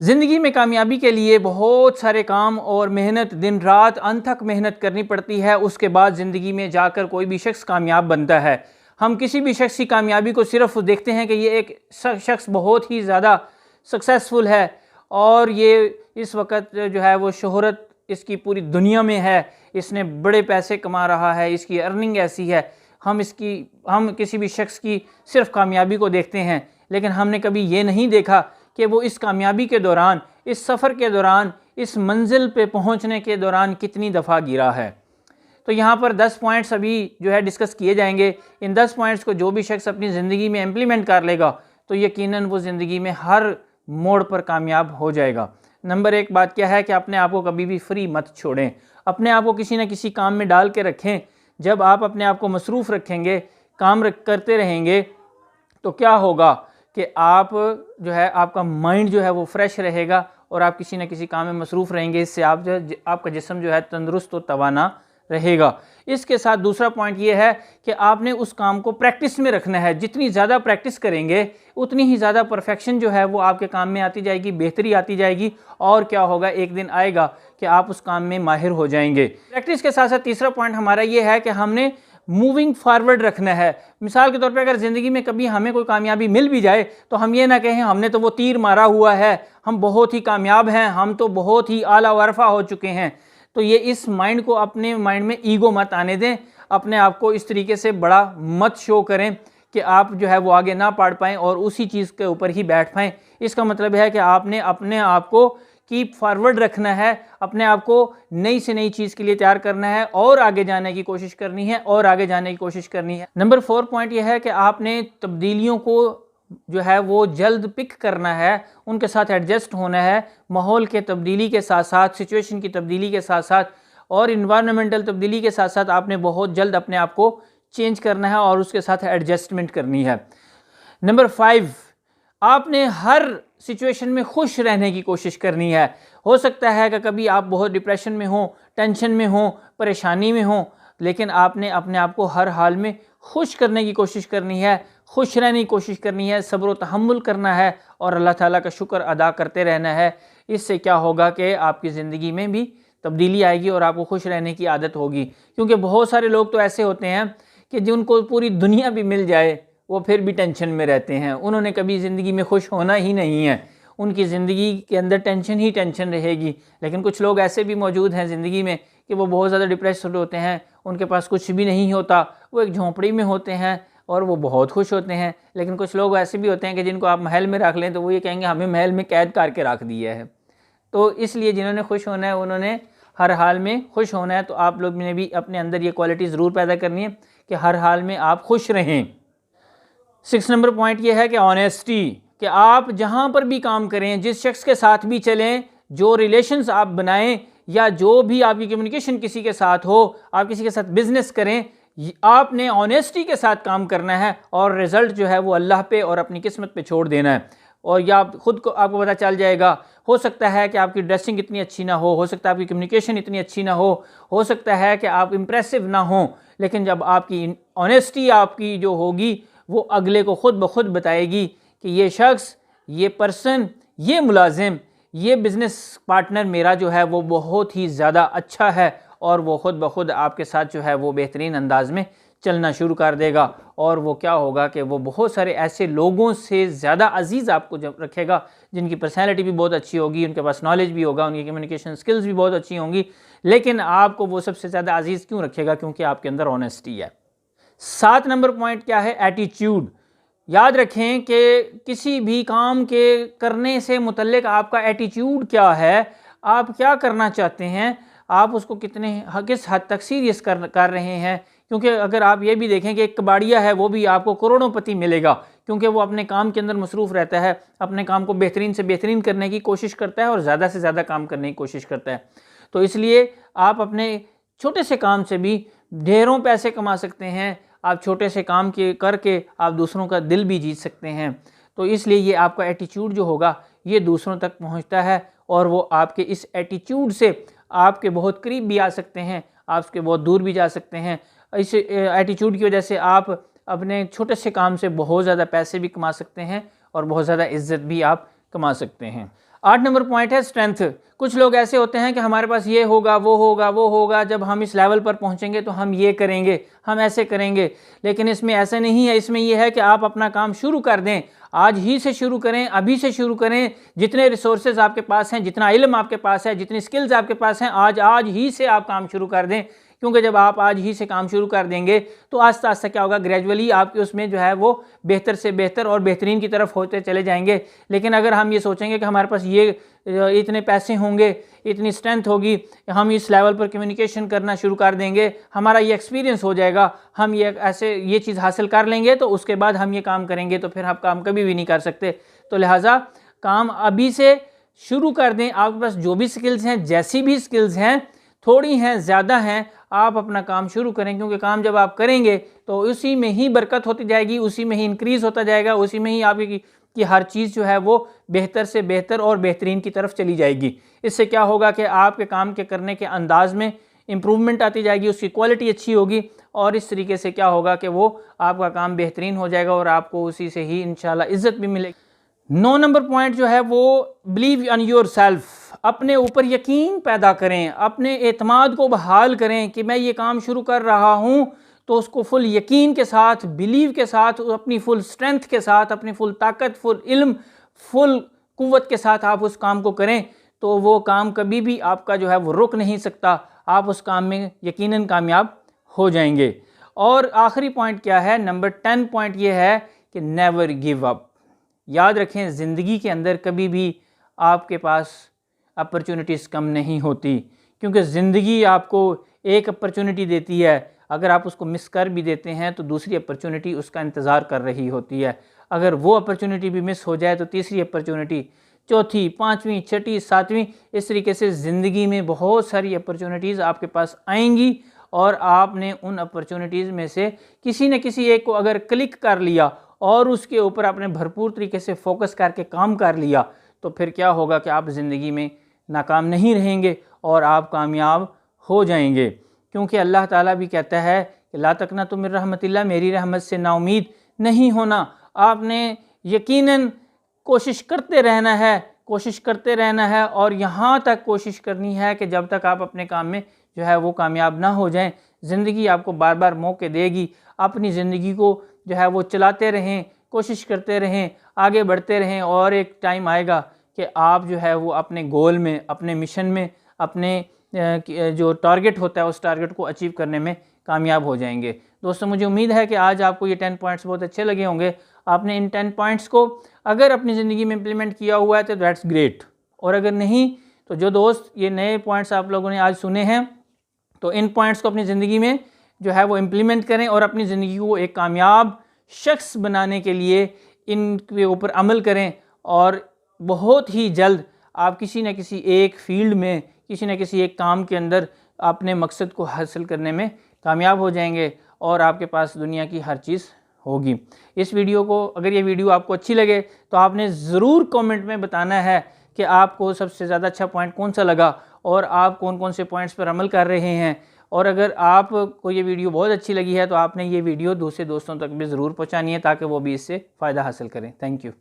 ज़िंदगी में कामयाबी के लिए बहुत सारे काम और मेहनत, दिन रात अनथक मेहनत करनी पड़ती है। उसके बाद ज़िंदगी में जाकर कोई भी शख्स कामयाब बनता है। हम किसी भी शख्स की कामयाबी को सिर्फ देखते हैं कि ये एक शख्स बहुत ही ज़्यादा सक्सेसफुल है और ये इस वक्त जो है वो शोहरत इसकी पूरी दुनिया में है, इसने बड़े पैसे कमा रहा है, इसकी अर्निंग ऐसी है। हम किसी भी शख्स की सिर्फ कामयाबी को देखते हैं, लेकिन हमने कभी ये नहीं देखा कि वो इस कामयाबी के दौरान, इस सफ़र के दौरान, इस मंजिल पे पहुंचने के दौरान कितनी दफ़ा गिरा है। तो यहाँ पर 10 पॉइंट्स अभी जो है डिस्कस किए जाएंगे। इन 10 पॉइंट्स को जो भी शख्स अपनी ज़िंदगी में इम्प्लीमेंट कर लेगा तो यकीनन वो ज़िंदगी में हर मोड़ पर कामयाब हो जाएगा। नंबर 1 बात क्या है कि अपने आप को कभी भी फ्री मत छोड़ें। अपने आप को किसी न किसी काम में डाल के रखें। जब आप अपने आप को मसरूफ़ रखेंगे, काम करते रहेंगे, तो क्या होगा कि आप जो है आपका माइंड जो है वो फ्रेश रहेगा और आप किसी न किसी काम में मसरूफ़ रहेंगे। इससे आप जो है आपका जिस्म जो है तंदुरुस्त और तवाना रहेगा। इसके साथ दूसरा पॉइंट ये है कि आपने उस काम को प्रैक्टिस में रखना है। जितनी ज़्यादा प्रैक्टिस करेंगे उतनी ही ज़्यादा परफेक्शन जो है वो आपके काम में आती जाएगी, बेहतरी आती जाएगी और क्या होगा, एक दिन आएगा कि आप उस काम में माहिर हो जाएंगे। प्रैक्टिस के साथ साथ तीसरा पॉइंट हमारा ये है कि हमने मूविंग फारवर्ड रखना है। मिसाल के तौर पे अगर ज़िंदगी में कभी हमें कोई कामयाबी मिल भी जाए तो हम ये ना कहें हमने तो वो तीर मारा हुआ है, हम बहुत ही कामयाब हैं, हम तो बहुत ही आला वरफ़ा हो चुके हैं। तो ये इस माइंड को, अपने माइंड में ईगो मत आने दें। अपने आप को इस तरीके से बड़ा मत शो करें कि आप जो है वो आगे ना पढ़ पाएँ और उसी चीज़ के ऊपर ही बैठ पाएँ। इसका मतलब है कि आपने अपने आप को कीप फॉरवर्ड रखना है, अपने आप को नई से नई चीज़ के लिए तैयार करना है और आगे जाने की कोशिश करनी है और आगे जाने की कोशिश करनी है। नंबर 4 पॉइंट यह है कि आपने तब्दीलियों को जो है वो जल्द पिक करना है, उनके साथ एडजस्ट होना है। माहौल के तब्दीली के साथ साथ, सिचुएशन की तब्दीली के साथ साथ और इन्वायरमेंटल तब्दीली के साथ साथ आपने बहुत जल्द अपने आप को चेंज करना है और उसके साथ एडजस्टमेंट करनी है। नंबर 5, आपने हर सिचुएशन में खुश रहने की कोशिश करनी है। हो सकता है कि कभी आप बहुत डिप्रेशन में हो, टेंशन में हो, परेशानी में हो, लेकिन आपने अपने आप को हर हाल में खुश करने की कोशिश करनी है, खुश रहने की कोशिश करनी है, सब्र व तहम्मुल करना है और अल्लाह ताला का शुक्र अदा करते रहना है। इससे क्या होगा कि आपकी ज़िंदगी में भी तब्दीली आएगी और आपको खुश रहने की आदत होगी। क्योंकि बहुत सारे लोग तो ऐसे होते हैं कि जिनको पूरी दुनिया भी मिल जाए वो फिर भी टेंशन में रहते हैं। उन्होंने कभी ज़िंदगी में खुश होना ही नहीं है, उनकी ज़िंदगी के अंदर टेंशन ही टेंशन रहेगी। लेकिन कुछ लोग ऐसे भी मौजूद हैं ज़िंदगी में कि वो बहुत ज़्यादा डिप्रेस्ड होते हैं, उनके पास कुछ भी नहीं होता, वो एक झोंपड़ी में होते हैं और वो बहुत खुश होते हैं। लेकिन कुछ लोग ऐसे भी होते हैं कि जिनको आप महल में रख लें तो वो ये कहेंगे हमें महल में कैद करके रख दिया है। तो इसलिए जिन्होंने खुश होना है उन्होंने हर हाल में खुश होना है। तो आप लोग ने भी अपने अंदर ये क्वालिटी ज़रूर पैदा करनी है कि हर हाल में आप खुश रहें। 6 नंबर पॉइंट ये है कि ऑनेस्टी, कि आप जहाँ पर भी काम करें, जिस शख्स के साथ भी चलें, जो रिलेशंस आप बनाएं या जो भी आपकी कम्युनिकेशन किसी के साथ हो, आप किसी के साथ बिजनेस करें, आपने ऑनेस्टी के साथ काम करना है और रिज़ल्ट जो है वो अल्लाह पे और अपनी किस्मत पे छोड़ देना है। और या खुद को आपको पता चल जाएगा। हो सकता है कि आपकी ड्रेसिंग इतनी अच्छी ना हो सकता है आपकी कम्युनिकेशन इतनी अच्छी ना हो सकता है कि आप इम्प्रेसिव ना हो, लेकिन जब आपकी ऑनेस्टी आपकी जो होगी वो अगले को खुद ब खुद बताएगी कि ये शख्स, ये पर्सन, ये मुलाजिम, ये बिज़नेस पार्टनर मेरा जो है वो बहुत ही ज़्यादा अच्छा है और वो खुद ब खुद आपके साथ जो है वो बेहतरीन अंदाज में चलना शुरू कर देगा। और वो क्या होगा कि वो बहुत सारे ऐसे लोगों से ज़्यादा अजीज़ आपको जब रखेगा जिनकी पर्सनैलिटी भी बहुत अच्छी होगी, उनके पास नॉलेज भी होगा, उनकी कम्युनिकेशन स्किल्स भी बहुत अच्छी होंगी, लेकिन आपको वो सबसे ज़्यादा अजीज़ क्यों रखेगा? क्योंकि आपके अंदर ऑनेस्टी है। 7 नंबर पॉइंट क्या है? एटीट्यूड। याद रखें कि किसी भी काम के करने से मुतल्लिक आपका एटीट्यूड क्या है, आप क्या करना चाहते हैं, आप उसको किस हद तक सीरियस कर रहे हैं। क्योंकि अगर आप ये भी देखें कि एक कबाड़िया है वो भी आपको करोड़ोंपति मिलेगा, क्योंकि वो अपने काम के अंदर मसरूफ़ रहता है, अपने काम को बेहतरीन से बेहतरीन करने की कोशिश करता है और ज़्यादा से ज़्यादा काम करने की कोशिश करता है। तो इसलिए आप अपने छोटे से काम से भी ढेरों पैसे कमा सकते हैं। आप छोटे से काम के करके आप दूसरों का दिल भी जीत सकते हैं। तो इसलिए ये आपका एटीट्यूड जो होगा ये दूसरों तक पहुंचता है और वो आपके इस एटीट्यूड से आपके बहुत करीब भी आ सकते हैं, आप उसके बहुत दूर भी जा सकते हैं। इस एटीट्यूड की वजह से आप अपने छोटे से काम से बहुत ज़्यादा पैसे भी कमा सकते हैं और बहुत ज़्यादा इज्जत भी आप कमा सकते हैं। 8 नंबर पॉइंट है स्ट्रेंथ। कुछ लोग ऐसे होते हैं कि हमारे पास ये होगा, वो होगा, वो होगा, जब हम इस लेवल पर पहुंचेंगे तो हम ये करेंगे, हम ऐसे करेंगे। लेकिन इसमें ऐसा नहीं है। इसमें यह है कि आप अपना काम शुरू कर दें, आज ही से शुरू करें, अभी से शुरू करें। जितने रिसोर्सेज आपके पास हैं, जितना इल्म आपके पास है, जितनी स्किल्स आपके पास हैं, आज ही से आप काम शुरू कर दें। क्योंकि जब आप आज ही से काम शुरू कर देंगे तो आस्ता आस्ता क्या होगा, ग्रेजुअली आपके उसमें जो है वो बेहतर से बेहतर और बेहतरीन की तरफ होते चले जाएंगे। लेकिन अगर हम ये सोचेंगे कि हमारे पास ये इतने पैसे होंगे, इतनी स्ट्रेंथ होगी, हम इस लेवल पर कम्युनिकेशन करना शुरू कर देंगे, हमारा ये एक्सपीरियंस हो जाएगा, हम ये चीज़ हासिल कर लेंगे तो उसके बाद हम ये काम करेंगे, तो फिर आप काम कभी भी नहीं कर सकते। तो लिहाजा काम अभी से शुरू कर दें। आपके पास जो भी स्किल्स हैं, जैसी भी स्किल्स हैं, थोड़ी हैं ज़्यादा हैं, आप अपना काम शुरू करें। क्योंकि काम जब आप करेंगे तो उसी में ही बरकत होती जाएगी, उसी में ही इंक्रीज़ होता जाएगा, उसी में ही आपकी कि हर चीज़ जो है वो बेहतर से बेहतर और बेहतरीन की तरफ चली जाएगी। इससे क्या होगा कि आपके काम के करने के अंदाज में इम्प्रूवमेंट आती जाएगी, उसकी क्वालिटी अच्छी होगी और इस तरीके से क्या होगा कि वो आपका काम बेहतरीन हो जाएगा और आपको उसी से ही इंशाल्लाह इज़्ज़त भी मिलेगी। 9 नंबर पॉइंट जो है वो बिलीव ऑन योर सेल्फ। अपने ऊपर यकीन पैदा करें, अपने एतमाद को बहाल करें कि मैं ये काम शुरू कर रहा हूँ तो उसको फुल यकीन के साथ, बिलीव के साथ, अपनी फुल स्ट्रेंथ के साथ, अपनी फुल ताकत, फुल इल्म, फुल कुव्वत के साथ आप उस काम को करें तो वो काम कभी भी आपका जो है वो रुक नहीं सकता। आप उस काम में यकीनन कामयाब हो जाएंगे। और आखिरी पॉइंट क्या है, नंबर 10 पॉइंट ये है कि नेवर गिव अप। याद रखें, ज़िंदगी के अंदर कभी भी आपके पास अपॉर्चुनिटीज़ कम नहीं होती, क्योंकि ज़िंदगी आपको एक अपॉर्चुनिटी देती है, अगर आप उसको मिस कर भी देते हैं तो दूसरी अपॉर्चुनिटी उसका इंतज़ार कर रही होती है। अगर वो अपॉर्चुनिटी भी मिस हो जाए तो तीसरी अपॉर्चुनिटी, चौथी, पाँचवीं, छठी, सातवीं, इस तरीके से ज़िंदगी में बहुत सारी अपॉर्चुनिटीज़ आपके पास आएंगी और आपने उन अपॉर्चुनिटीज़ में से किसी न किसी एक को अगर क्लिक कर लिया और उसके ऊपर आपने भरपूर तरीके से फोकस करके काम कर लिया तो फिर क्या होगा कि आप ज़िंदगी में नाकाम नहीं रहेंगे और आप कामयाब हो जाएंगे। क्योंकि अल्लाह ताला भी कहता है कि ला तकनतु मिन रहमतिल्लाह, मेरी रहमत से नाउमीद नहीं होना। आपने यकीनन कोशिश करते रहना है, कोशिश करते रहना है और यहाँ तक कोशिश करनी है कि जब तक आप अपने काम में जो है वो कामयाब ना हो जाएं। ज़िंदगी आपको बार बार मौके देगी, अपनी ज़िंदगी को जो है वो चलाते रहें, कोशिश करते रहें, आगे बढ़ते रहें और एक टाइम आएगा कि आप जो है वो अपने गोल में, अपने मिशन में, अपने जो टारगेट होता है उस टारगेट को अचीव करने में कामयाब हो जाएंगे। दोस्तों, मुझे उम्मीद है कि आज आपको ये 10 पॉइंट्स बहुत अच्छे लगे होंगे। आपने इन 10 पॉइंट्स को अगर अपनी ज़िंदगी में इम्प्लीमेंट किया हुआ है तो दैट्स ग्रेट, और अगर नहीं तो जो दोस्त ये नए पॉइंट्स आप लोगों ने आज सुने हैं तो इन पॉइंट्स को अपनी ज़िंदगी में जो है वो इम्प्लीमेंट करें और अपनी ज़िंदगी को एक कामयाब शख्स बनाने के लिए इनके ऊपर अमल करें और बहुत ही जल्द आप किसी न किसी एक फील्ड में, किसी न किसी एक काम के अंदर अपने मकसद को हासिल करने में कामयाब हो जाएंगे और आपके पास दुनिया की हर चीज़ होगी। इस वीडियो को, अगर ये वीडियो आपको अच्छी लगे तो आपने ज़रूर कमेंट में बताना है कि आपको सबसे ज़्यादा अच्छा पॉइंट कौन सा लगा और आप कौन कौन से पॉइंट्स पर अमल कर रहे हैं। और अगर आपको ये वीडियो बहुत अच्छी लगी है तो आपने ये वीडियो दूसरे दोस्तों तक भी ज़रूर पहुँचानी है ताकि वो भी इससे फ़ायदा हासिल करें। Thank you.